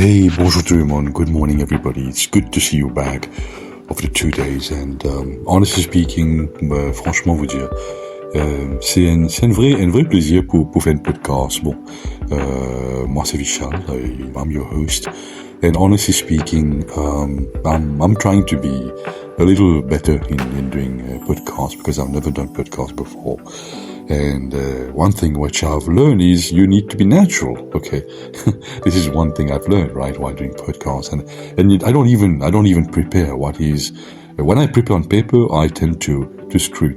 Hey, bonjour tout le monde. Good morning, everybody. It's good to see you back after 2 days. And honestly speaking, franchement, vous dire, c'est un vrai plaisir pour faire un podcast. Bon, moi c'est Vishal. I'm your host. And honestly speaking, I'm trying to be a little better in doing podcasts because I've never done podcasts before. And one thing which I've learned is you need to be natural. Okay, this is one thing I've learned, right, while doing podcasts. And I don't even prepare what is. When I prepare on paper, I tend to screw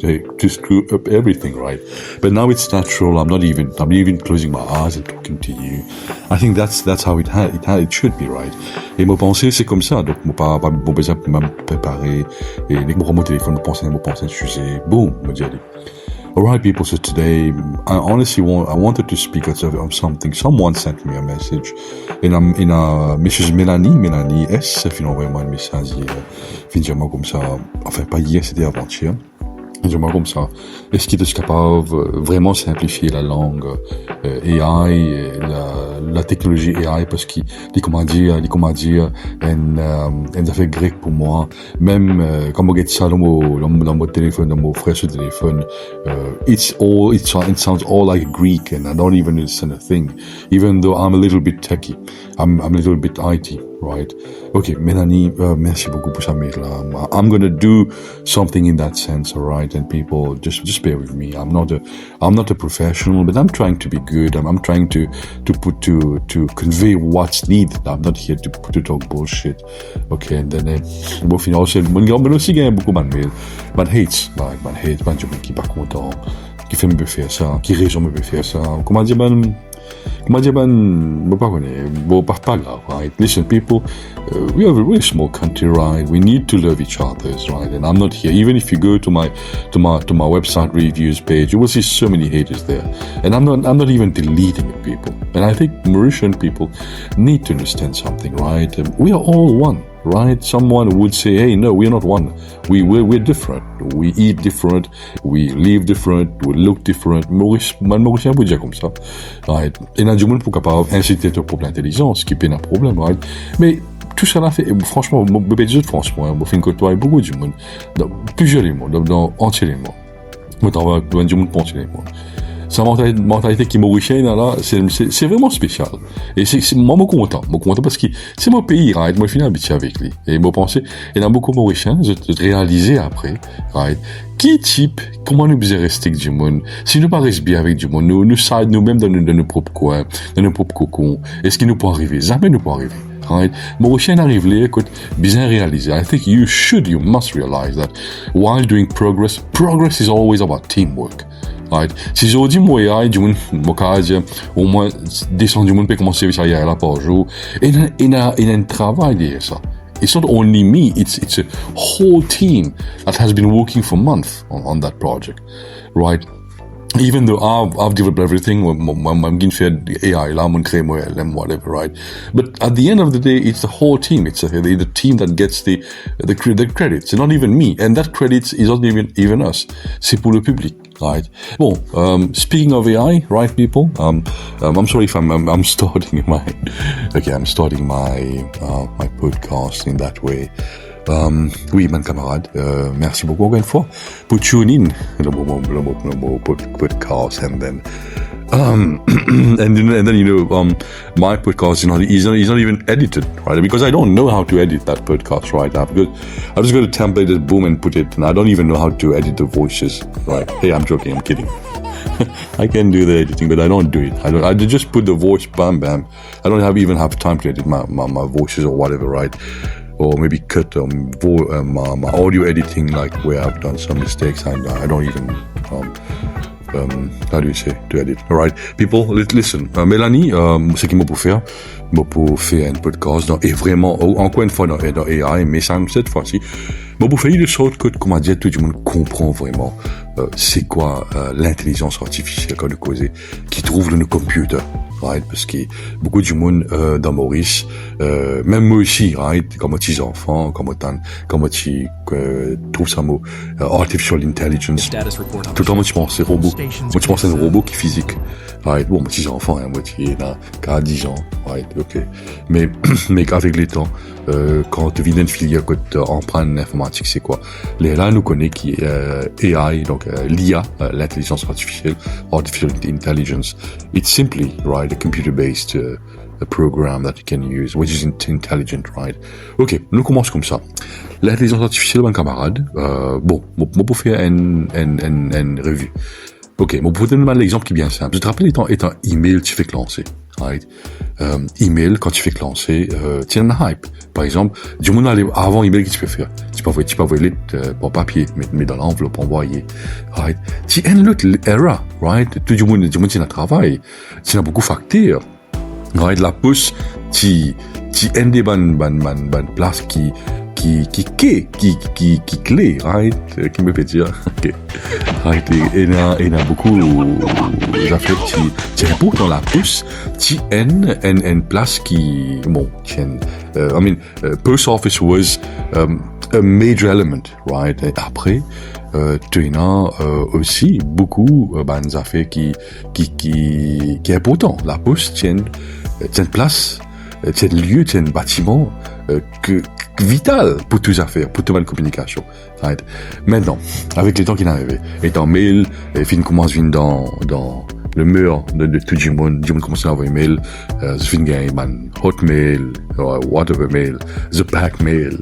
up everything, right? But now it's natural. I'm not even closing my eyes and talking to you. I think that's how it should be, right? Et mon pensée c'est comme ça. Donc pas besoin de me préparer. Et dès que je prends mon téléphone, je pense sujet. Boom, me dit. Alright, people, so today, I wanted to speak of something. Someone sent me a message. Mrs. Mélanie S, fait envoyer moi un message hier, comme ça, enfin, pas hier, c'était avant-hier. Comme ça. Est-ce qu'il est capable de vraiment simplifier la langue AI, la technologie AI, parce qu'il dit comment dire, ça fait grec pour moi. Même quand on regarde ça dans mon téléphone, dans mon frère sur le téléphone, it sounds all like Greek, and I don't even understand a thing. Even though I'm a little bit techie, I'm a little bit IT. Right. Okay, Mélanie, merci beaucoup pour ça mail-là. I'm gonna do something in that sense, alright? And people, just bear with me. I'm not a professional, but I'm trying to be good. I'm trying to convey what's needed. I'm not here to talk bullshit. Okay, and then, bon, finalement, mais aussi, il y a beaucoup de mail. Man hates, qui pas content, qui fait me faire ça, qui raison me faire ça. Comment dire, right? Listen, people, we have a really small country, right? We need to love each other, right? And I'm not here. Even if you go to my website reviews page, you will see so many haters there. And I'm not even deleting it, people. And I think Mauritian people need to understand something, right? We are all one. Right? Someone would say, hey, no, we're not one. We're different. We eat different. We live different. We look different. Mauricien peut dire comme ça. Right? Et là, du monde pour capable inciter ton propre intelligence, qui est un problème, right? Mais, tout ça là fait, franchement, je peux dire franchement, je fais côtoyer beaucoup du monde. Dans plusieurs les mondes, dans entier les mondes. Je travaille du monde pour entier les mondes. Sa mentalité qui est mauricienne, là, c'est vraiment spécial. Et moi, je suis content parce que c'est mon pays, right? Moi, je suis habitué avec lui. Et moi, pensais, il y a beaucoup de mauriciens, je réalisé après, right? Qui type, comment nous devons rester avec du monde? Si nous ne pas rester bien avec du monde, nous sommes nous-mêmes dans nos propres coins, dans nos propres cocons. Est-ce qu'il nous peut arriver? Jamais nous peut arriver. Right? Mauricien arrive là, écoute, bien réalisé. I think you must realize that while doing progress is always about teamwork. Right. Si je dis moi du monde au moins descendre du monde peut commencer à faire là par jour et il y a un travail derrière ça. It's not only me, it's a whole team that has been working for months on that project, right? Even though I've developed everything, I'm getting fed AI, I'm create my LM, whatever, right? But at the end of the day, it's the whole team. It's the team that gets the credits. It's not even me, and that credits is not even us. C'est pour le public, right? Bon, speaking of AI, right, people? I'm sorry if I'm starting my podcast in that way. Oui, mon camarade, merci beaucoup encore une fois pour tune in le podcast, and then my podcast is not even edited, right? Because I don't know how to edit that podcast, right? I've just got a template, just boom and put it, and I don't even know how to edit the voices, right? Hey, I'm joking, I'm kidding. I can do the editing, but I don't do it. I just put the voice, bam. I don't even have time to edit my voices or whatever, right? Or maybe cut my audio editing, like where I've done some mistakes, and I don't even how do you say, to edit. Alright, people, listen. Mélanie, ce qu'il m'a pour faire un podcast, et vraiment, encore une fois dans AI, mais cette fois-ci, m'a pour faire de sorte que, comment dire, tout le monde comprend vraiment c'est quoi l'intelligence artificielle qu'on a causée, qui trouve dans nos computers. right? Parce que beaucoup de monde dans Maurice, même moi aussi, right? Comme petits enfants, comme tu trouves ça mot artificial intelligence. Tout le temps, moi tu penses c'est robot. Moi tu penses c'est un robot qui est physique, right? Bon, petits enfants, hein, moi tu es là, qu'à 10 ans, right? Ok. Mais avec les temps, quand tu viens d'une filière que tu empruntes l'informatique, c'est quoi? Là, nous connaît qui est AI, donc l'IA, l'intelligence artificielle, artificial intelligence. It's simply, right, a computer-based a program that you can use, which is intelligent, right? Ok, nous commençons comme ça. L'intelligence artificielle, mon camarade, bon, pour faire une revue. Ok, bon, pour te donner l'exemple qui est bien simple. Je te rappelle, étant email, tu fais que lancer, right? Email, quand tu fais que lancer, tu as une hype. Par exemple, du monde avant email, qu'est-ce que tu peux faire? Tu peux envoyer par papier, mais dans l'enveloppe, envoyer, right? Tu as une autre era, right? Tout le monde, tu as un travail. Tu as beaucoup de facteurs. Right, la pousse, tu as des bonnes places qui clé, right, qui me fait dire, ok, right, et il y a beaucoup d'affaires qui répontent dans la pousse, tu as une place qui, bon, I mean, post office was a major element, right, et après, tu as aussi beaucoup d'affaires qui est important. La poste tient une place, tient un lieu, tient un bâtiment vital pour toutes les affaires, pour toute la communication. Right? Maintenant, avec les temps qui arrivent, étant mail, fin commence à venir dans le mur de tout le monde commence à envoyer mail, fin gagne Hotmail, whatever mail, the pack mail.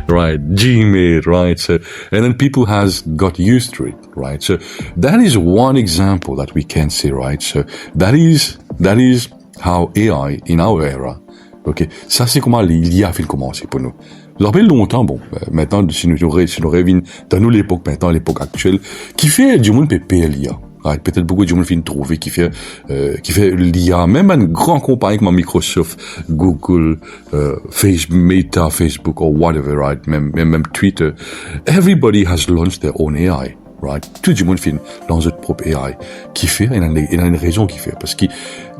Right, Gmail, right? So, and then people has got used to it, right? So that is one example that we can say, right? So that is how AI in our era, ok? Ça c'est comment l'IA fait commencer pour nous. Vous rappelez longtemps, bon, maintenant si nous revenons dans nous l'époque maintenant, l'époque actuelle, qui fait du monde payer l'IA. Right, peut-être beaucoup de gens viennent trouver qui fait l'IA, même une grande compagnie comme Microsoft, Google, Meta, Facebook, or whatever, right, même Twitter. Everybody has launched their own AI, right? Tout le monde fait dans leur propre AI. Qui fait, il y a une raison qui fait. Parce que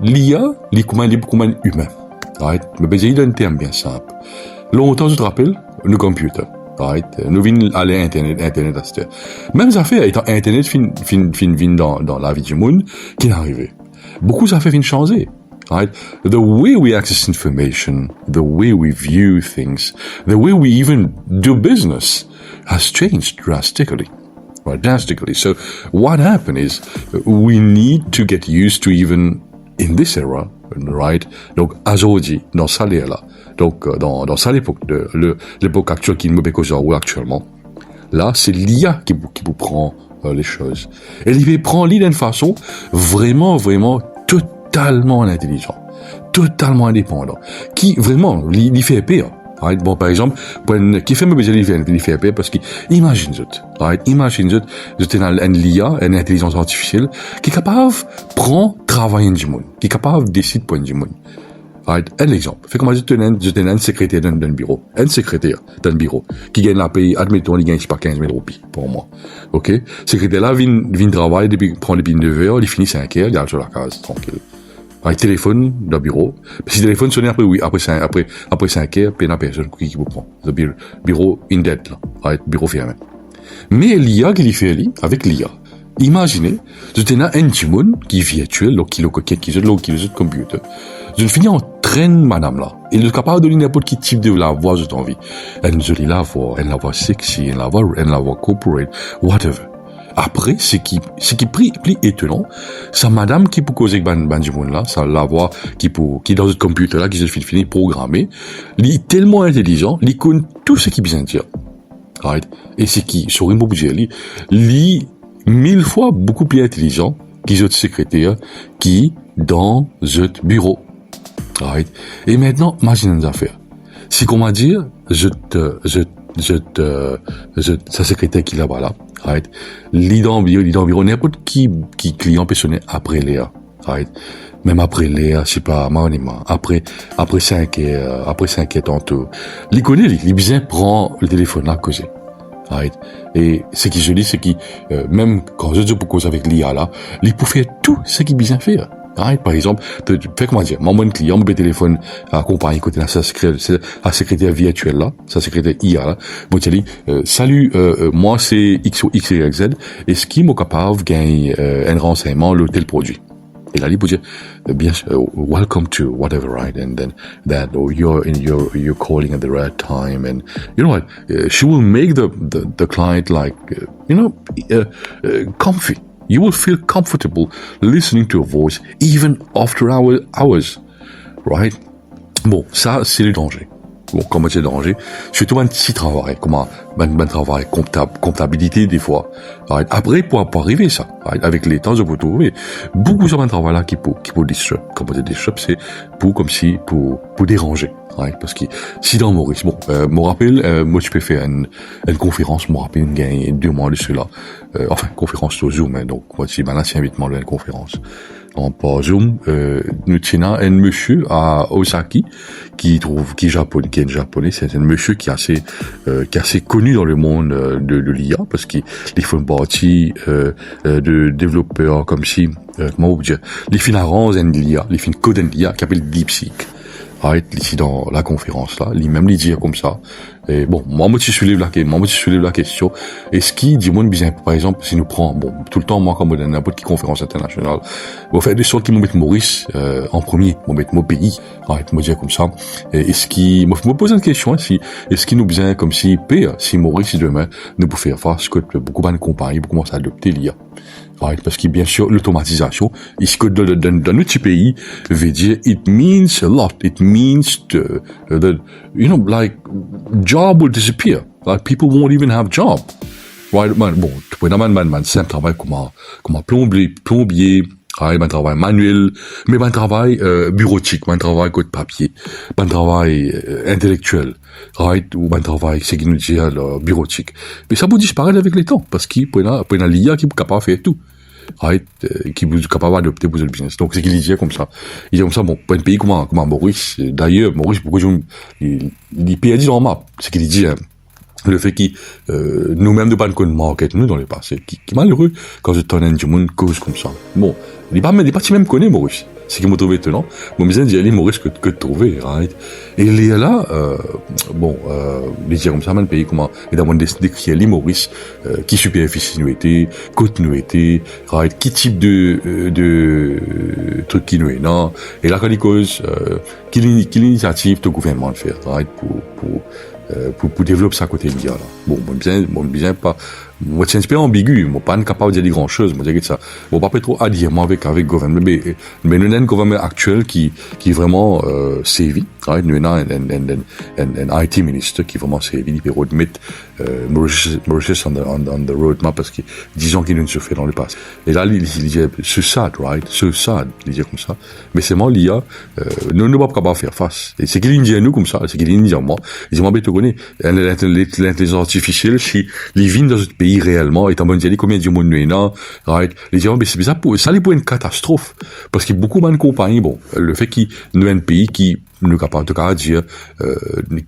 l'IA, il est comme un humain, right? Mais il y a un terme bien simple. Longtemps, je te rappelle, le computer. Right? Nous venons aller à Internet à cette. Même affaire, étant Internet fin dans la vie du monde, qui est arrivé. Beaucoup d'affaires viennent changer. Right? The way we access information, the way we view things, the way we even do business has changed drastically. Right? Drastically. So what happened is we need to get used to even in this era, right? Donc, aujourd'hui, dans ça là. Donc, dans ça l'époque l'époque actuelle qui nous met actuellement. Là, c'est l'IA qui vous prend les choses. Et il prend l'IA d'une façon vraiment totalement intelligent, totalement indépendant, qui vraiment, il fait pire. Right? Bon, par exemple, qui fait me besoin il fait pire parce que, imagine une l'IA, une intelligence artificielle, qui est capable de prendre travail du monde, qui est capable de décider pour du monde. Right? Un exemple. Fait comment je tenais un secrétaire d'un bureau. Un secrétaire d'un bureau. Qui gagne la paye, admettons, il gagne, pas 15 000 roupies, pour moi. Ok? Secrétaire là, vient travailler prend depuis 9 heures, il finit 5 heures, il est sur la case, tranquille. Right? Téléphone, dans le bureau. Si le téléphone sonne après 5 heures, puis il n'y a personne qui vous prend. Le bureau in dead, là. Right? Bureau fermé. Mais l'IA qu'il fait, avec l'IA. Imaginez, je tenais un petit monde qui est virtuel, qui est le computer. Je finis en train, madame là. Il est capable de donner n'importe quel type de la voix, j'ai envie. Elle jolie la voix, elle la voix sexy, elle la voix corporate, whatever. Après, ce qui plus étonnant, c'est madame qui peut causer avec du monde là, ça la voix qui dans le computer là, qui se finit programmé. Il est tellement intelligent, il connaît tout ce qu'il vient de dire. Right? Et c'est qui, sur une bougie, il 1000 fois beaucoup plus intelligent qu'ils autres secrétaires qui dans notre bureau. Right? Et maintenant, imagine une affaire. Si comment dire, sa secrétaire qui est là-bas là, right? Lit dans le bureau, n'importe qui client peut sonner après Léa. Right? Même après Léa, je sais pas, après 5 heures tantôt. Il connaît, il bien prend le téléphone là à causer. Right? Et ce qui je dis, c'est que même quand je dis pour cause avec l'IA là, il peut faire tout ce qu'il bien faire. Right? Par exemple, fait comment dire, mon client, mon téléphone, à compagnie, côté la secrétaire virtuelle là, sa secrétaire IA là, bon, tu dis, salut, moi c'est X ou X, Y, Z, est-ce qu'il m'est capable de gagner, un renseignement, le tel produit? Et là, il peut dire, bien sûr, welcome to whatever, right? And then that, or you're calling at the right time. And you know what? She will make the client like, comfy. You will feel comfortable listening to a voice even after hours, right? Bon, ça, c'est le danger. Bon, comment c'est le danger? Surtout un petit travail, comment, un travail comptabilité des fois. Right? Après, pour arriver ça, right? Avec les temps, je peux trouver beaucoup de travail là qui peut disturb. Comment c'est disturb, c'est pour déranger. Right? Parce que si dans Maurice, bon, me rappelle, moi je peux faire une conférence, me rappelle une gagne 2 mois de cela, enfin conférence sur Zoom, hein, donc moi si ben là c'est invitement de la conférence. Par Zoom, nous tenons un monsieur à Osaka qui est japonais, c'est un monsieur qui est assez connu dans le monde de l'IA parce qu'il fait une partie de développeurs comme si comment vous dire, il fait la range de l'IA, il fait une code de l'IA qui s'appelle DeepSeek. Right, ici dans la conférence là, lui-même lui dire comme ça. Et bon, moi je soulève la question. Est-ce qu'il dit moi bien, par exemple, si nous prend, bon, tout le temps moi comme dans n'importe quelle conférence internationale, on fait des sortes qui m'ont mettre Maurice en premier, m'ont mettre mon pays, right, moi dire comme ça. Est-ce qu'il me pose une question, hein, est-ce qu'il nous bien comme si Maurice demain nous peut faire face que beaucoup de compagnies commencent à adopter l'IA. Right, parce que bien sûr l'automatisation, ici que dans notre pays veut dire it means a lot. It means that like job will disappear. Like people won't even have job. Right, bon, tu peux man simple travail comme plombier, right, un travail manuel, mais un travail bureautique, un travail côté papier, un travail intellectuel, right, ou un travail c'est qui nous dit bureautique. Mais ça peut disparaître avec le temps parce qu'il peut y a l'IA qui est capable de faire tout. Right, qui est capable d'adopter pour le business. Donc c'est qu'il disait comme ça. Il dit comme ça, bon, pour un pays comme Maurice, d'ailleurs, Maurice, beaucoup de gens, il perdit dans la map. C'est qu'il dit, le fait que nous-mêmes de pas de market nous dans le passé, qui malheureux quand je t'en ai du monde cause comme ça. Bon, il pas même connaît Maurice. C'est qu'il m'a trouvé étonnant. Bon, mais d'y aller Maurice que de trouver, right? Et il est là, les dire comme ça, même pays comment, et d'avoir décrit l'île Maurice, qui superficie nous était, côte nous était, right? Qui type de truc qui nous est là. Et là, quand il cause, quelle initiative le gouvernement de faire, right? Pour développer ça côté l'IA, là. Bon, bien pas, moi, c'est un peu ambigu, moi, pas capable de dire grand chose, moi, dire ça. Bon, pas trop à dire, moi, avec gouvernement, mais nous avons un gouvernement actuel qui vraiment, sévi, right? Nous avons un IT minister qui vraiment sévi, il peut remettre, Mauritius on the roadmap parce que, disons qu'il ne se fait dans le passé. Et là, il dit, c'est sad, right? C'est sad, il dit comme ça. Mais c'est moi, l'IA, nous ne sommes pas capables de faire face. Et c'est qu'il dit à nous comme ça, c'est qu'il dit à moi, il dit, moi, tu connais, l'intelligence artificielle, si, les vignes dans ce pays, réellement, et en bonne dire combien de monde nous est là, right? Les gens, mais c'est bizarre ça les pour une catastrophe. Parce que beaucoup de compagnies, bon, le fait qu'il nous ait un pays qui nous capable de dire,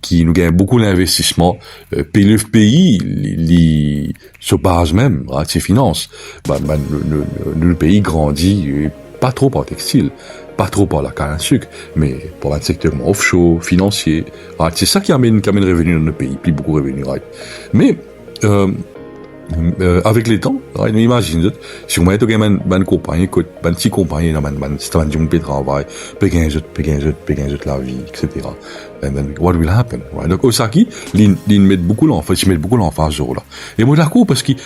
qui nous gagne beaucoup d'investissement, le pays, se base même, right, ses finances. Le pays grandit, pas trop par textile, pas trop par la canne à sucre, mais par un secteur offshore, financier, right? C'est ça qui amène revenu dans notre pays, plus beaucoup de revenus, right? Mais, avec les temps, right, imagine, si on met une compagnie, une petite compagnie, c'est un job de travail, payer la vie, etc. And then, what will happen, right? Donc, Osaka, il met beaucoup l'emphase sur là. Et moi, d'accord, parce qu'il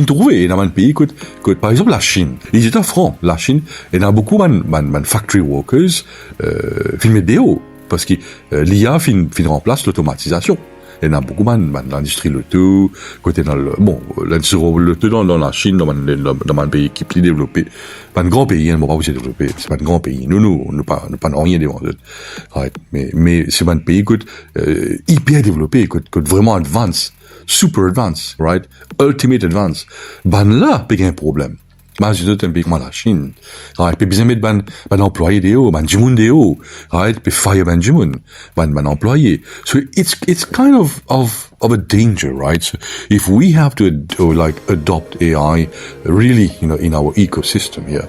trouve, et dans un pays, que, par exemple, la Chine, ils étaient francs, la Chine, et dans beaucoup de factory workers, filment des hauts, parce que, l'IA remplace l'automatisation. Il y en a beaucoup dans l'industrie l'auto, côté l'industrie l'auto dans la Chine, dans un pays qui est plus développé. Pas un grand pays, hein, pas aussi développé, c'est pas un grand pays. Nous pas rien devant eux. Right. Mais c'est un pays qui hyper développé, qui vraiment advanced, super advanced, right? Ultimate advanced. Là, il y a un problème. Imagine un pays comme la Chine, right? Puis bien mettre ban employé des hauts, ban jimoun des hauts, right? Puis fire ban jimoun, ban employé. So it's kind of a danger, right? So if we have to adopt AI really, in our ecosystem here,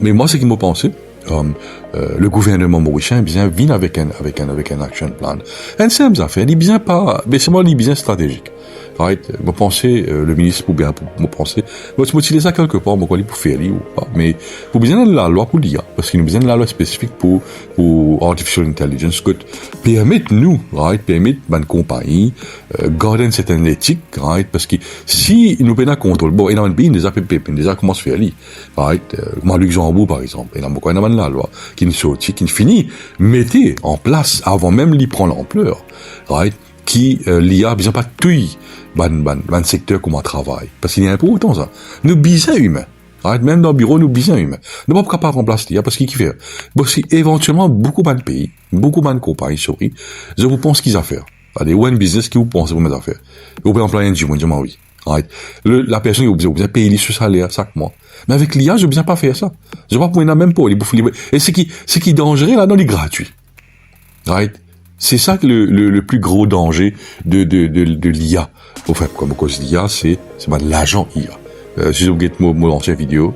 Mais moi, ce qui m'a pensé, le gouvernement mauricien bien vient avec un action plan. Un simple affaire, il bien pas, mais c'est moi, il bien stratégique. Right? Moi, penser, le ministre, pour bien, moi, penser, moi, tu m'utilises ça quelque part, moi, quoi, pour faire, ou pas. Mais, pour bien la loi pour l'IA, parce qu'il nous besoin de la loi spécifique pour artificial intelligence, que permettre nous, right? Permettre, une compagnie, garder une certaine éthique, right? Parce que, si nous prenons contrôle, bon, il y a un pays, déjà commence à faire, right? Moi, Luxembourg, par exemple, il y a beaucoup, la loi, qui nous sortit, qui nous finit, mettez en place, avant même d'y prendre l'ampleur, right? Qui, l'IA, besoin pas tuer, ban secteur comme on travaille. Parce qu'il y a un peu autant ça. Nous besoin humains. Right? Même dans le bureau, nous besoin humains. Nous ne pouvons pas remplacer l'IA parce qu'il fait. Bon, si éventuellement, beaucoup de pays, beaucoup de compagnies, sorry, je vous pense qu'ils ont fait. Des one business qui vous pensez vous mettre à faire. Vous pouvez employer un du monde, oui. Right? La personne, vous besoin payer ce salaire chaque mois. Mais avec l'IA, je ne besoin pas faire ça. Je ne vais pas pour même pas, et ce qui est dangereux, là, non, il est gratuit. Right? C'est ça que le plus gros danger de l'IA. Enfin, comme cause l'IA, c'est de l'agent IA. Si vous get mon ancienne vidéo,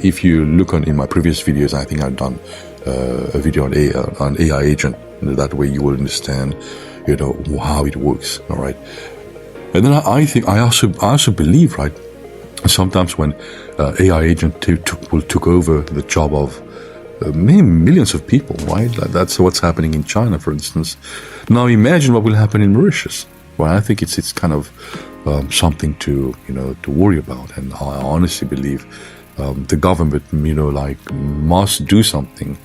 if you look in my previous videos, I think I've done a video on AI agent. That way you will understand, how it works. All right. And then I also believe, right, sometimes when AI agent took over the job of millions of people, right? That's what's happening in China, for instance. Now imagine what will happen in Mauritius. Well, I think it's kind of something to worry about, and I honestly believe the government, must do something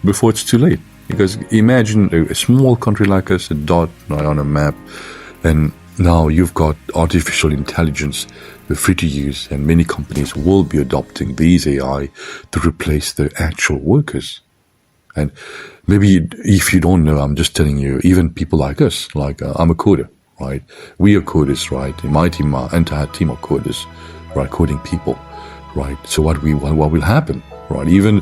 before it's too late. Because imagine a small country like us, a dot on a map, and now you've got artificial intelligence free to use, and many companies will be adopting these AI to replace their actual workers. And maybe if you don't know, I'm just telling you, even people like us, I'm a coder, right? We are coders, right? In my team, my entire team of coders, right? Coding people, right? So what will happen, right? Even,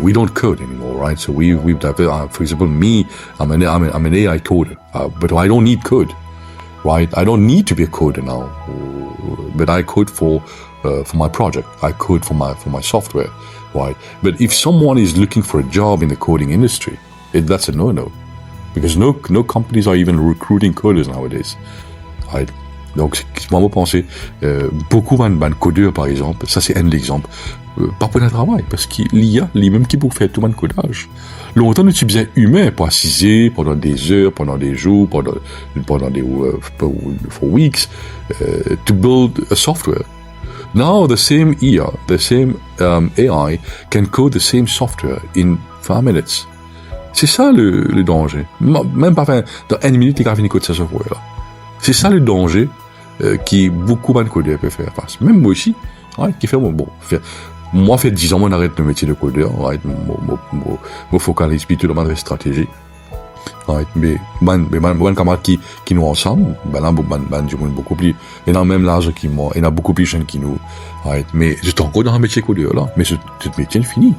we don't code anymore, right? So we've for example, me, I'm an AI coder, but I don't need code. Right, I don't need to be a coder now, but I code for my project. I code for my software, right? But if someone is looking for a job in the coding industry, that's a no-no, because no companies are even recruiting coders nowadays, right? Donc, moi, je pense, beaucoup de codeurs, par exemple, ça c'est un exemple, pas pour le travail, parce qu'il y a les mêmes qui peuvent faire tout le codage. Longtemps, nous utilisons humain pour assiser pendant des heures, pendant des jours, pendant des for weeks, to build a software. Now, the same IA, the same AI can code the same software in 5 minutes. C'est ça le danger. Même pas dans 1 minute, il a fini de coder sa software là. C'est ça le danger qui beaucoup de codeurs peuvent faire face. Même moi aussi, right, qui fait moi, fait 10 ans, moi, j'arrête le métier de codeur, right, moi, focalise plutôt dans ma stratégie. Right, mais, camarades qui nous ensemble, là, du monde beaucoup plus, il y en a même l'âge qui moi, il y en a beaucoup plus jeunes qui nous, right, mais j'étais encore dans un métier codeur, là, mais ce métier est fini.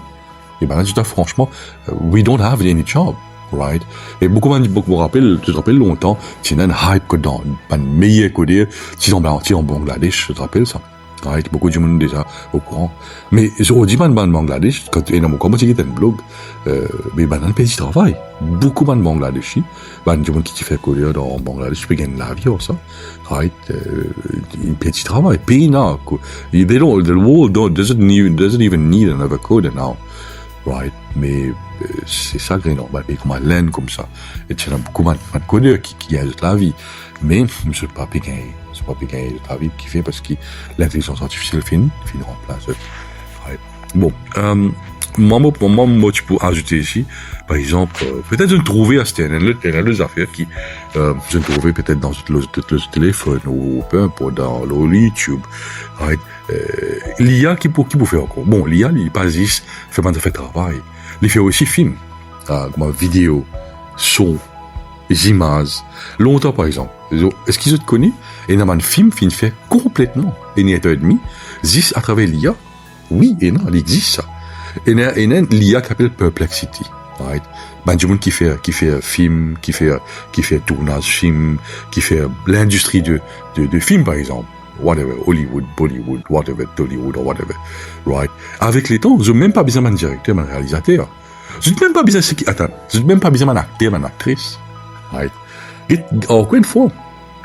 Et là, je dis, franchement, we don't have any job. Right? Et beaucoup me rappellent, je te rappelle longtemps, c'est un hype que dans, un meilleur codeur, si en Bangladesh, je te rappelle ça. Right? Beaucoup de monde déjà au courant. Mais, je dis, Bangladesh, quand, il y a comment c'est un blog, mais, dans le pays du travail, beaucoup de Bangladeshi, du monde qui fait codeur dans Bangladesh, peut gagner la vie, ça. Right? Un petit travail. Pays, non, the world doesn't even need another coder now. Right? Mais, c'est ça que normal, comme à l'aine, comme ça. Et tu as beaucoup de codeurs qui gagnent la vie. Mais, je ne pas gagner la vie qui fait parce que l'intelligence artificielle finit remplace. Ouais. Bon, moi, tu peux ajouter ici, par exemple, peut-être je ne trouvais à cette des affaires qui, je ne trouvais peut-être dans le téléphone ou peu importe dans le YouTube. Right? L'IA qui peut faire encore. Bon, l'IA, il pas juste fait pas de travail. Il fait aussi film, comme vidéo, son, images. Longtemps, par exemple. Est-ce qu'ils te connaissent? Et il y a un film qui fait complètement, et il y a et demi, juste à travers l'IA. Oui, et non, il existe ça. Et il y a l'IA qui s'appelle Perplexity. Right? Du monde qui fait film, qui fait tournage film, qui fait l'industrie de film, par exemple. whatever, Hollywood, Bollywood, whatever, Tollywood or whatever, right? Avec les temps, je n'ai même pas besoin d'un directeur, d'un réalisateur. Je n'ai même pas besoin d'un acteur, d'une actrice, right? Et encore une fois,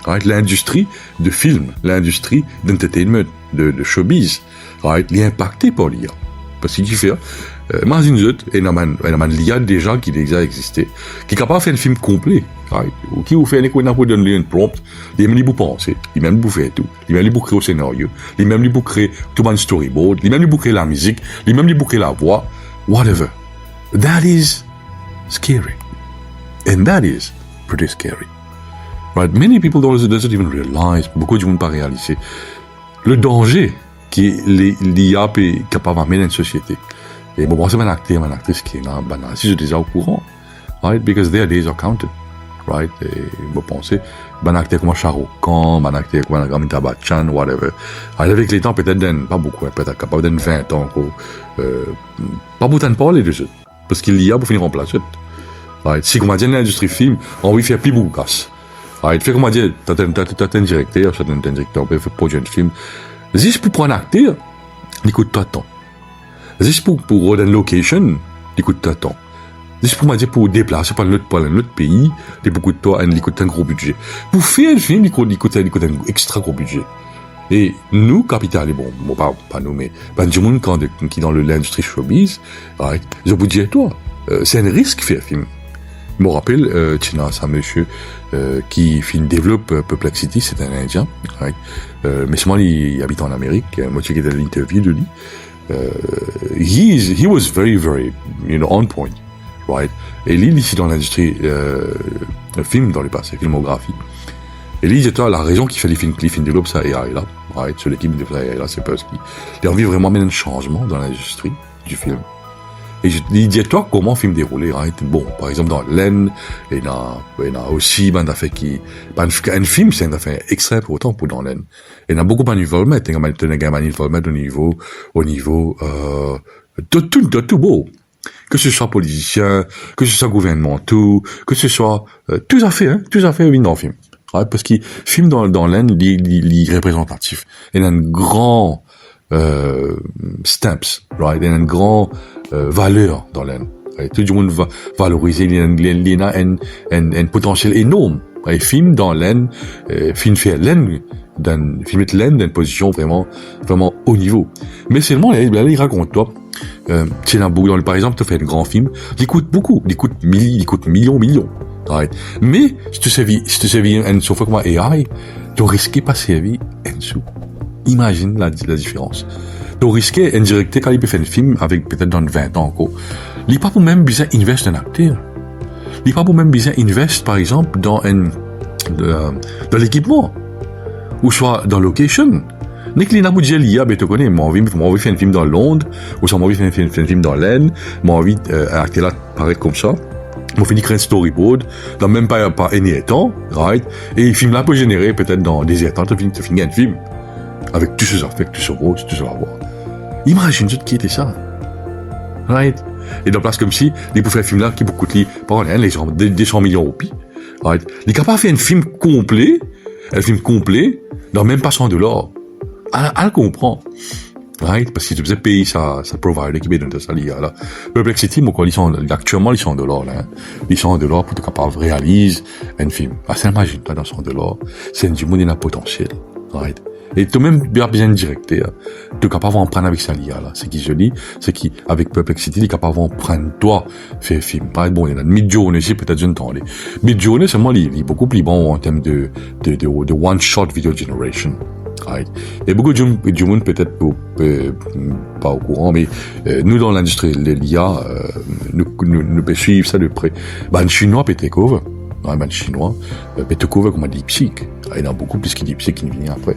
right? L'industrie de film, l'industrie d'entertainment, de showbiz, right? Elle est impactée par l'IA. Parce qu'il fait, imagine il y a l'IA déjà qui déjà existé, qui est capable de faire un film complet, right? Ou qui vous fait un prompt, il même lui pour penser, il même lui pour faire tout, il même lui pour créer le scénario, il même lui pour créer tout un storyboard, il même lui pour créer la musique, il même lui pour créer la voix, whatever. That is scary. And that is pretty scary. Right? Many people don't even realize, beaucoup de gens ne pas réaliser le danger que l'IA est capable d'amener dans une société. Et bon, c'est un acteur, une actrice qui est là, si je suis déjà au courant, right? Because their days are counted, right? Et je pense, un acteur comme Shah Rukh Khan, un acteur comme Amitabh Bachchan, whatever. Avec les temps, peut-être pas beaucoup, peut-être capable d'un 20 ans, pas beaucoup de parler de ça. Parce qu'il y a pour finir en place. Right? Si, comme on dit, l'industrie film, on va faire plus beaucoup de casse. Right? Fait comme on dit, t'as un directeur, peut faire produire un film. Juste pour prendre un acteur, il coûte tout le temps. Juste pour une location, il coûte tout le temps. Juste pour déplacer par un autre pays, il beaucoup de temps, il coûte un gros budget. Pour faire un film, il coûte un extra gros budget. Et nous, Capital, bon, pas nous, mais du monde qui est dans l'industrie showbiz, right, je vous dis, toi, c'est un risque faire un film. Je me rappelle, c'est un monsieur qui développe Perplexity, c'est un Indien, right, mais seulement il habite en Amérique, moi j'ai fait l'interview de lui. He was very, very, on point, right. Et lui, ici dans l'industrie film dans le passé, filmographie. Et lui, dis-toi, la raison qui fait les films développent ça AI là, right, sur l'équipe de AI là, c'est parce qu'il a envie vraiment de mettre un changement dans l'industrie du film. Et je dis-toi comment le film déroulé, right? Bon, par exemple, dans Len, il y a aussi, un film, c'est une affaire extrêmement important pour dans Len. Il y a beaucoup d'involvement, il y a un involvement au niveau, de tout beau. Que ce soit politicien, que ce soit gouvernemental, que ce soit, tout à fait dans le film. Right? Parce qu'il film dans l'Inde, il est représentatif. Il y a un grand stamps, right? Il y a une grande valeur dans l'Inde. Right? Tout le monde va valoriser. Il y a un potentiel énorme. Right? Film dans l'Inde, film fait l'Inde, film met l'Inde dans une position vraiment haut niveau. Mais seulement, il raconte toi. C'est par exemple, tu fais un grand film, il coûte beaucoup, il coûte millions. Right. Mais, si tu sais une software comme AI, tu risques pas servir en dessous. Imagine la différence. Tu risques indirectement quand il peut faire un film avec peut-être dans 20 ans encore. Il n'est pas pour même besoin d'investir dans un acteur. Il n'est pas pour même besoin d'investir, par exemple, dans l'équipement. Ou soit dans location. Dès qu'il y a un budget lié, tu connais, moi envie de faire un film dans Londres, ou soit moi envie de faire un film dans l'Inde, moi envie un acteur là paraître comme ça. On finit créer un storyboard, dans même pas un temps, right? Et le film là peut générer peut-être dans des temps, tu finis un film. Avec tous ces effets, tout ce rose, tout ce avoir. Imagine ce qui était ça. Right? Et dans place comme si, il peut faire un film là qui peut coûter, par exemple, les gens, 200 millions de roupies. Right? Il est capable de faire un film complet, dans même pas $100. Elle comprend. Right? Parce que tu faisais payer sa provider qui donne ça, là. Perplexity, moi, quoi, actuellement, les $100, là. Les $100 pour être capable de réaliser un film. Ah, ça imagine, toi, dans $100. C'est du monde, il a potentiel. Right? Et tu même bien directeur. Tu es capable d'en prendre avec ça, là. Ce qui je dis, c'est qu'avec Perplexity, tu es capable d'en prendre, toi, faire un film. Right? Bon, il y a une mid-journée, c'est peut-être une temps. Mid-journée, c'est moi, il est beaucoup plus bon en termes de one-shot video generation. Right. Et beaucoup de gens peut-être pas au courant, mais nous dans l'industrie de l'IA, nous peut suivre ça de près. Ben chinois peut take over, ben chinois peut take over comme un DeepSeek. Il y en a beaucoup plus que DeepSeek qui vient après.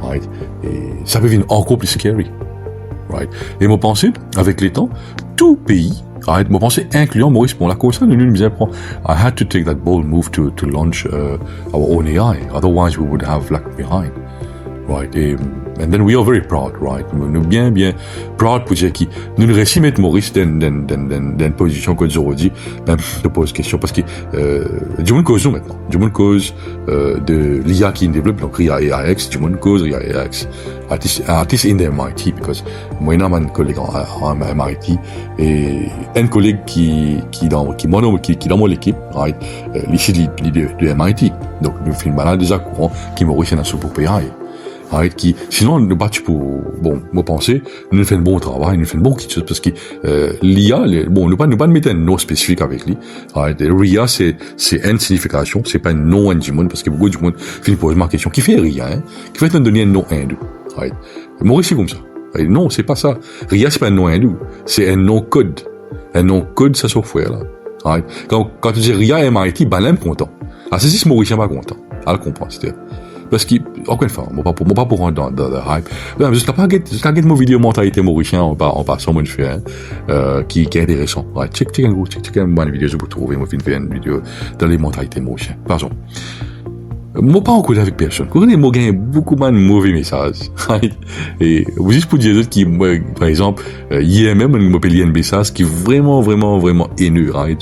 Right. Et ça peut venir encore plus scary. Right. Et moi pensais avec les temps, tout pays, right, moi pensais incluant Maurice pour la cause ça, nous me disait I had to take that bold move to launch our own AI, otherwise we would have lag behind. right? And then we are very proud, right? Nous bien proud pour dire qui nous réussissons mettre Maurice dans position que aujourd'hui même je pose question parce que du monde cause maintenant, du monde cause de l'IA qui développe donc RIA AX, du monde cause RIA AX, artist in the MIT because moi j'ai un collègue en MIT et un collègue qui dans mon équipe, right? Ici de MIT, donc nous faisons malade déjà courant qui Maurice est dans ce pour payer. Right, qui, sinon, nous battu pour, bon, moi penser, nous fait un bon travail, nous fait un bon quelque chose, parce que, l'IA, bon, nous pas mettre un nom spécifique avec lui. Right, RIA, c'est une signification, c'est pas un nom du monde, parce que beaucoup du monde finit poser ma question, qui fait RIA, hein? Qui fait te donner un nom hindou. Right. Maurice, c'est comme ça. Right. Non, c'est pas ça. RIA, c'est pas un nom hindou. C'est un nom code. Un nom code, ça software, là. Right. Quand tu dis RIA MIT, ben, là, est content. Ah, c'est si Maurice n'est pas content. Ah, le comprend, c'est-à-dire. Parce que, encore une fois, moi pas pour rentrer dans le hype. Non, jusqu'à mon vidéo mentalité mauricien en passant, moi, je fais, qui est intéressant. Ouais, check une bonne vidéo, je peux trouver, moi, une vidéo dans les mentalités mauriciennes. Par exemple. Moi, pas en couple avec personne. Vous connaissez, moi, j'ai beaucoup de mauvais messages. Et, juste pour dire qui, moi, par exemple, hier même, on m'appelle un message qui est vraiment haineux, right?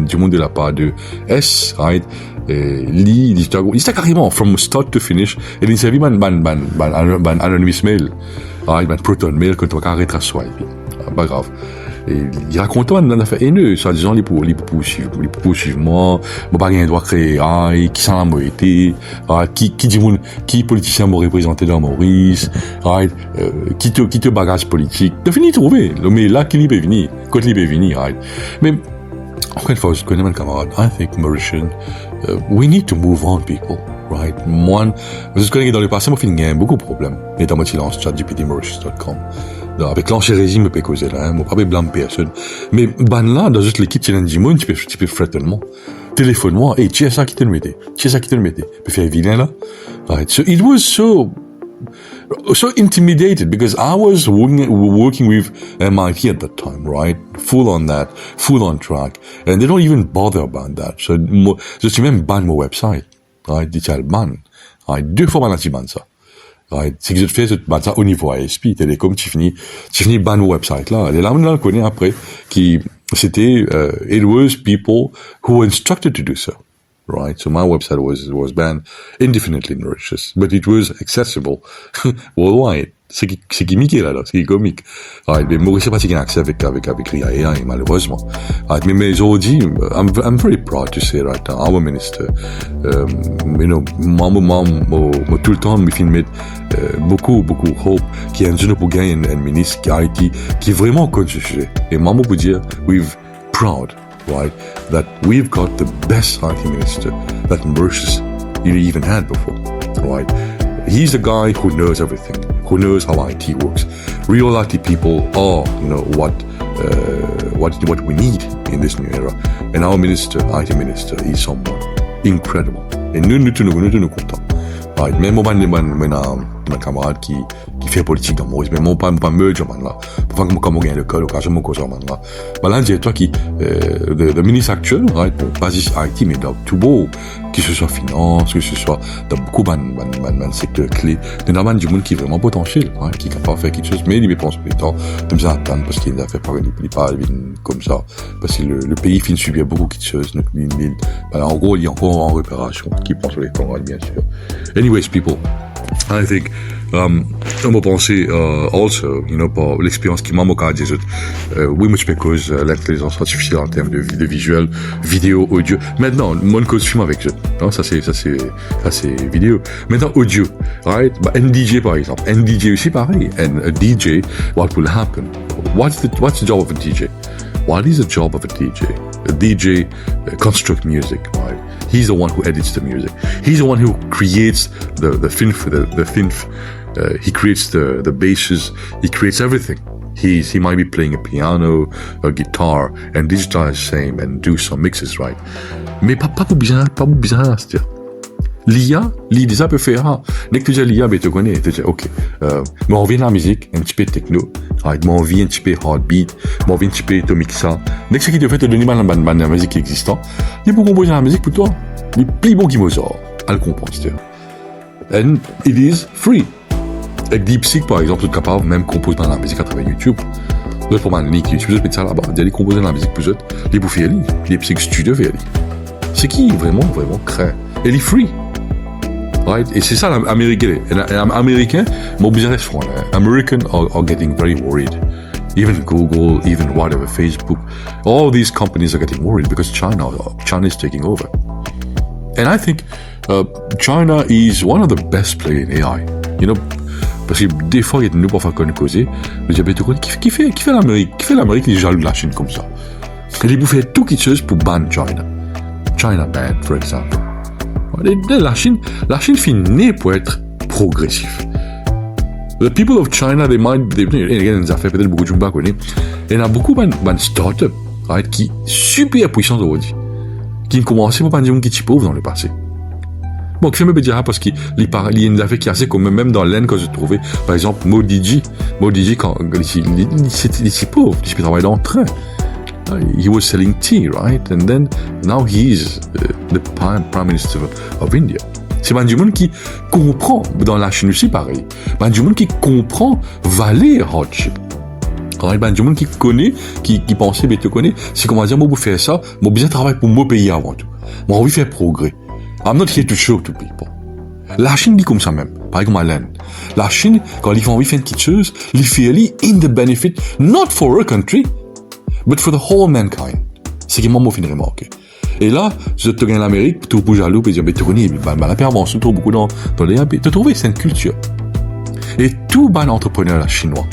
Du monde de la part de S, right? Il était carrément, from start to finish, et il servi ban anonymous mail, right? Ban proton mail, que tu vas arrêter à swipe. Pas grave. Et il racontait une affaire haineuse, ça disant les poursuivre moi pas rien doit créer, qui s'en a moi été, qui politicien m'a représenté dans Maurice, right, qui te bagage politique, de finir trouver, mais là, qui est venu, quand il est venu, right. Mais, encore une fois, je connais mon camarade, I think Mauritian, we need to move on, people, right. Moi, je connais que dans le passé, moi, il y a beaucoup de problèmes, notamment si lance chatgptmauritius.com. Avec l'enchérésime, je peux causer là, moi, pas blâmer personne. Mais, là, dans juste l'équipe, tu peux frétellement. Téléphone-moi, et tu es ça qui te le mettait. Tu peux faire vilain, là. Right. So, it was so intimidated because I was working with MIT at that time, right? Full on track. And they don't even bother about that. So, je suis même ban mon website. Right? Dit ban. Right? 2 fois ban ça. Right. C'est que je te fais ça au niveau ASP, Télécom, tu finis ban au website là. Et là, on le connaît après, qui, c'était, it was people who were instructed to do so. Right. So my website was banned indefinitely in Mauritius, but it was accessible worldwide. C'est qui Mickey là, c'est qui comique. Right. Mais Maurice, c'est pas si qu'il a accès avec RIA, malheureusement. Right. Mais aujourd'hui, I'm very proud to say right now, our minister, moi, tout le temps, me filme beaucoup hope, qui est un jeune pour gagner un ministre qui est vraiment contre ce sujet. Et maman peut dire, we've proud, right, that we've got the best IT minister that Mauritius even had before, right. He's the guy who knows everything, who knows how IT works. Real IT people are, what we need in this new era. And our minister, IT minister, is someone incredible. Et nous contents. Right. Même moi, mon camarade qui fait politique dans Maurice, mais moi, pas merge, man, là. Pour faire comme on gagne le col, l'occasion, mon cause, man, là. Là, dis-toi qui, le ministre actuel, right, bon, pas juste IT, mais dans tout beau, que ce soit finance, que ce soit dans beaucoup de secteurs clés, il y a du monde qui est vraiment potentiel, right, qui est capable de faire quelque chose, mais il pense plus de temps, comme ça, attendre, parce qu'il a fait pas comme ça, parce que le pays finit de subir beaucoup de choses, en gros, il est encore en réparation, qui prend sur les camarades, bien sûr. Anyways, people, I think, on va penser, also, par l'expérience qui m'a moqué des autres, oui, moi, je peux cause l'intelligence artificielle en termes de visuel, vidéo, audio. Maintenant, mon cause film avec eux. Non, ça c'est vidéo. Maintenant, audio, right? Un DJ, par exemple. Un DJ aussi, pareil. And a DJ, what will happen? What's the job of a DJ? What is the job of a DJ? A DJ construct music, right? He's the one who edits the music. He's the one who creates the synth. He creates the basses. He creates everything. He might be playing a piano, a guitar, and digitize the same and do some mixes, right? Mais pas pour bizarre, c'est-à-dire. L'IA déjà peut faire, dès que tu dis l'IA, tu connais, tu dis, ok, mais on vient de la musique, un petit peu techno, right, mais on vient un petit peu heartbeat, mais on vient un petit peu atomic ça. Dès que ce qui te fait te donner la musique existante, il faut composer la musique pour toi. Les plus bons qui me sortent, elle comprend, c'est-à-dire. And it is free. Avec DeepSeek, par exemple, vous êtes capable même composer dans la musique à travers YouTube. Vous êtes pour man link YouTube, vous êtes ça là-bas, vous allez composer dans la musique plus autres, les vous faites DeepSeek Studio fait c'est qui vraiment crée. Et il est free. Right? Et c'est ça l'américain. Américain, mon business front, American are getting very worried. Even Google, even whatever, Facebook, all these companies are getting worried because China is taking over. And I think China is one of the best players in AI. You know, parce que des fois, il y a de nous pour faire causer, le diabète qui fait l'Amérique, les jaloux de la Chine comme ça. Il fait tout quelque chose pour ban China. China ban, for example. La Chine finit pour être progressif. The people of China, they affaires peut-être beaucoup de gens pas connaissent. Il y en a beaucoup de start-up, right, qui super puissants aujourd'hui, qui ne commençaient pas à dire qui sont pauvres dans le passé. Bon, qui fait me dire parce qu'il y a une affaire qui est assez comme même dans l'Inde que je trouvais, par exemple, Modi G, quand il est pauvre, il travaille dans le train. He was selling tea, right? And then now he is the Prime Minister of India. C'est du monde qui comprend, dans la Chine aussi pareil, du monde qui comprend valer hardship. Du monde qui connaît, qui pensait, mais te connaît, c'est comment dire, moi, vous faire ça, moi, besoin de travailler pour mon pays avant tout. Moi, envie de faire progrès. I'm not here to show to people. La Chine dit comme ça même, par exemple l'Inde. La Chine, quand ils font envie de faire quelque chose, ils font in the benefit, not for a country, but for the whole mankind. C'est qui moi fin de remarquer. Et là, je te gagne l'Amérique, tout pour jaloux, et dire, mais tu connais, la pervention, tu trouves beaucoup dans les AB. Tu trouves, c'est une culture. Et tout ban entrepreneur chinois,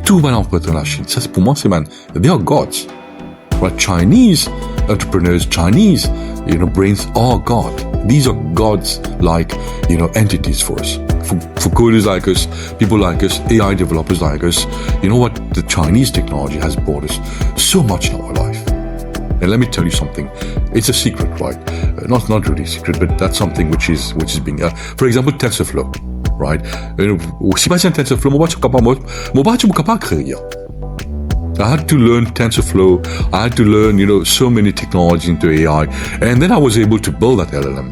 tout ban entrepreneur Chine, ça c'est pour moi, c'est they are gods. Right? Chinese entrepreneurs, Chinese, brains are God. These are gods like, entities for us. For coders like us, people like us, AI developers like us, you know what? The Chinese technology has brought us so much in our life. And let me tell you something. It's a secret, right? Not really secret, but that's something which is being, for example, TensorFlow, right? Si pas TensorFlow, moi, je suis capable de créer. I had to learn TensorFlow. I had to learn, so many technologies into AI. And then I was able to build that LLM,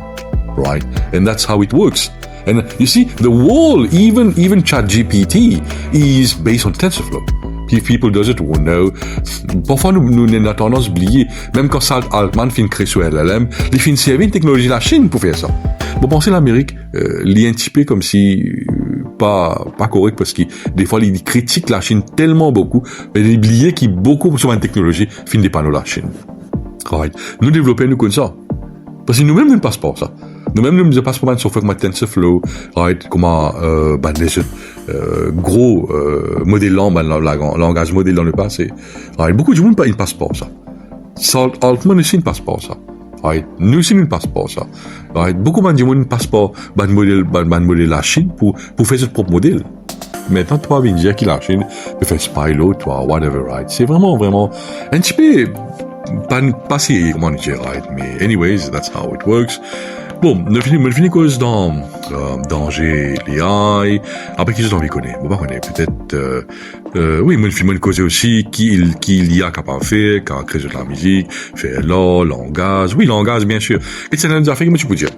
right? And that's how it works. And you see, the wall, even ChatGPT, is based on TensorFlow. If people doesn't know, parfois nous avons tendance à oublier, même quand Salt Altman fait une création sur LLM, il fait une technologie de la Chine pour faire ça. Bon, pensez l'Amérique, l'y intipé comme si pas correct parce que des fois il critique la Chine tellement beaucoup, mais il oublie qu'il y a beaucoup sur une technologie fin des panneaux de la Chine. Right. Nous développons nous comme ça. Parce que nous-mêmes nous ne passons pas ça. Nous-mêmes nous ne passons pas sur comme TensorFlow, right, comme les gros modèles langage modèle dans le passé. Right. Beaucoup de monde ne passe pas ça. Salt Altman aussi ne passe pas ça. Right. Nous aussi ne passe pas ça. Right. Beaucoup de monde ne passe pas modèle la Chine pour faire ce propre modèle. Maintenant, tu vas venir dire que la Chine peut faire Spylo, toi, whatever, right. C'est vraiment un petit peu pas si comment dire, right. Mais anyways, that's how it works. Bon, nous finissons cause dans danger, l'AI. Après, qui j'en connais? Bon, pas connaît. Peut-être, oui, nous finissons cause aussi qui l'IA capable de faire, quand créer de la musique, faire langage. Oui, langage, bien sûr. Et c'est une affaire que tu peux dire.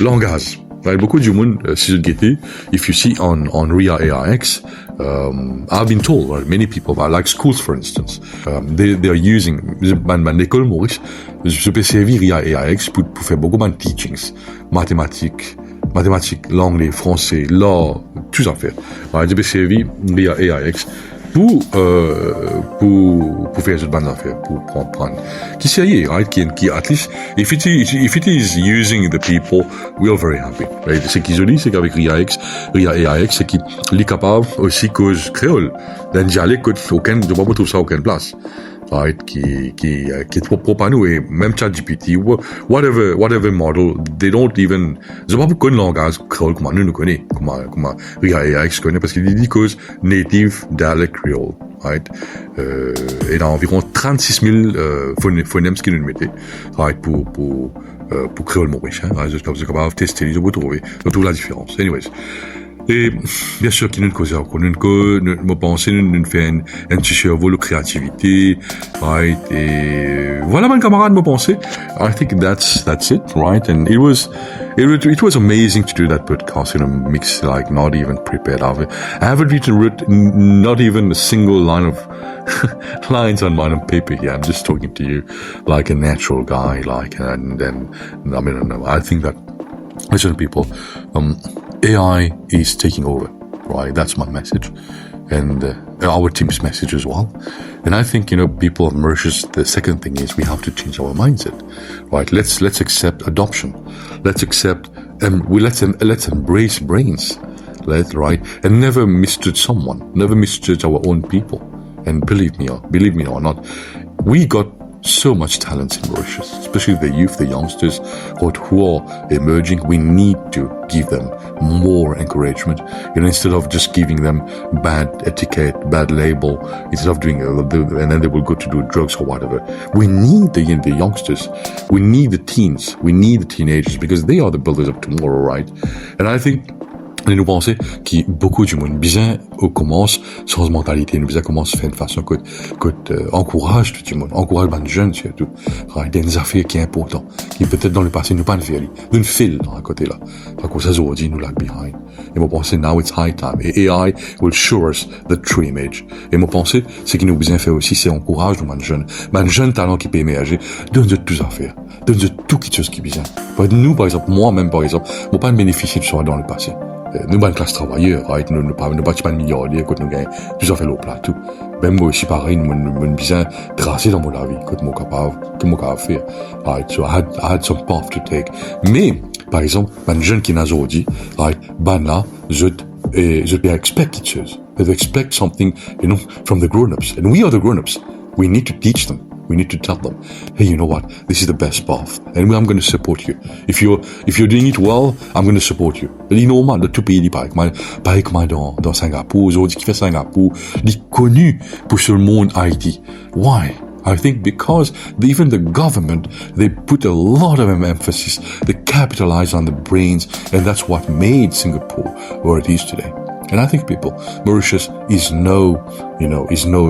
Langage. Right, beaucoup de monde, si vous guettez, if you see on RIA AIX, I've been told, right, many people, like schools for instance, they are using, l'école Maurice, je peux servir RIA AIX pour faire beaucoup de teachings, mathématiques, l'anglais, français, l'art, tout ça fait. Right, je peux servir RIA AIX pour faire cette bande d'affaires, pour prendre. Qui sérieux, right? Qui, at least, if it is using the people, we are very happy. Right? Ce qu'ils ont dit, c'est qu'avec RIA AIX, c'est qu'il est capable aussi cause créole, d'un dialecte je ne peux pas trouver ça à aucune place. Right? Qui est propre à nous, et même ChatGPT, whatever model, they don't even, ils n'ont pas beaucoup de langage créole comme nous connaît, comme RIA AIX connaît, parce qu'il dit cause native dialect creole, right? Et il y a environ 36 000, phonèmes qu'ils nous mettaient, right? Pour créole mauricien, right? Vous êtes capable de tester, vous trouvez la différence. Anyways. Et bien sûr qu'il y a une cause, nous pensons, nous fait un petit cerveau de créativité, right? Et voilà, mon camarade, me pensait. I think that's it, right? And it was amazing to do that podcast in a mix, like not even prepared. I haven't written not even a single line of lines on paper here. I'm just talking to you like a natural guy, like, and I mean, I think that, listen, people, AI is taking over, right? That's my message, and our team's message as well. And I think, people of Mauritius, the second thing is we have to change our mindset, right? Let's accept adoption. Let's accept, let's embrace brains, right? And never misjudge someone, never misjudge our own people. And believe me or not, we got so much talent in Mauritius, especially the youth, the youngsters who are emerging. We need to give them more encouragement, instead of just giving them bad etiquette, bad label, instead of doing and then they will go to do drugs or whatever. We need the youngsters, we need the teens, we need the teenagers, because they are the builders of tomorrow, right? And I think nous pensons que beaucoup du monde bien commence sans mentalité, nous bien commence faire de façon que encourage tout le monde, encourage les jeunes surtout, des affaires qui est important, qui peut-être dans le passé nous pas le faire, d'une file à côté là, à cause ça aujourd'hui nous lag behind. Et moi penser now it's high time. Et AI will show us the true image. Et moi penser ce qui nous bien fait aussi, c'est encourage les jeunes talents qui peut émerger, donne-de tout à faire, donne-de tout quelque chose qui est bien. Nous par exemple, moi-même par exemple, moi pas bénéficier de ça dans le passé. Nous, pas une classe travailleur, right? Nous pas de milliardaires, quand nous gagnons, tout ça fait l'eau plat, tout. Même moi aussi, pareil, nous bien tracé dans mon vie, quand moi capable faire. Right? So I had some path to take. Mais, par exemple, un jeune qui n'a pas dit, right? Là, je expect it choses. They expect something, from the grown-ups. And we are the grown-ups. We need to teach them. We need to tell them, hey, you know what? This is the best path, and I'm going to support you. If you're doing it well, I'm going to support you. Normal, de tout pays, pareil comme dans Singapour, aujourd'hui qui fait Singapour, il est connu pour ce monde IT. Why? I think because even the government, they put a lot of emphasis, they capitalize on the brains, and that's what made Singapore where it is today. And I think Mauritius is no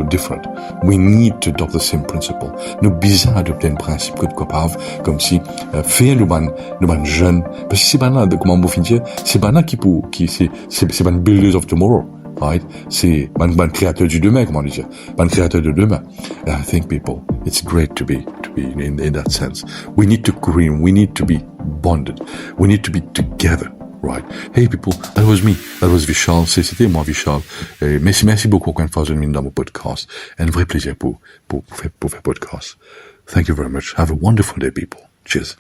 different. We need to adopt the same principle. Nous besoin adopter un principe que capable, comme si, faire nous jeunes, parce que c'est pas là, comment vous finir, c'est pas là c'est pas builders of tomorrow, right? C'est pas créateur du demain, comment dire, pas créateur de demain. And I think it's great to be in that sense. We need to green, we need to be bonded, we need to be together. Right. Hey people, that was me. That was Vishal. C'était moi, Vishal. Et merci beaucoup encore une fois de venir dans mon podcast. Un vrai plaisir pour faire podcast. Thank you very much. Have a wonderful day, people. Cheers.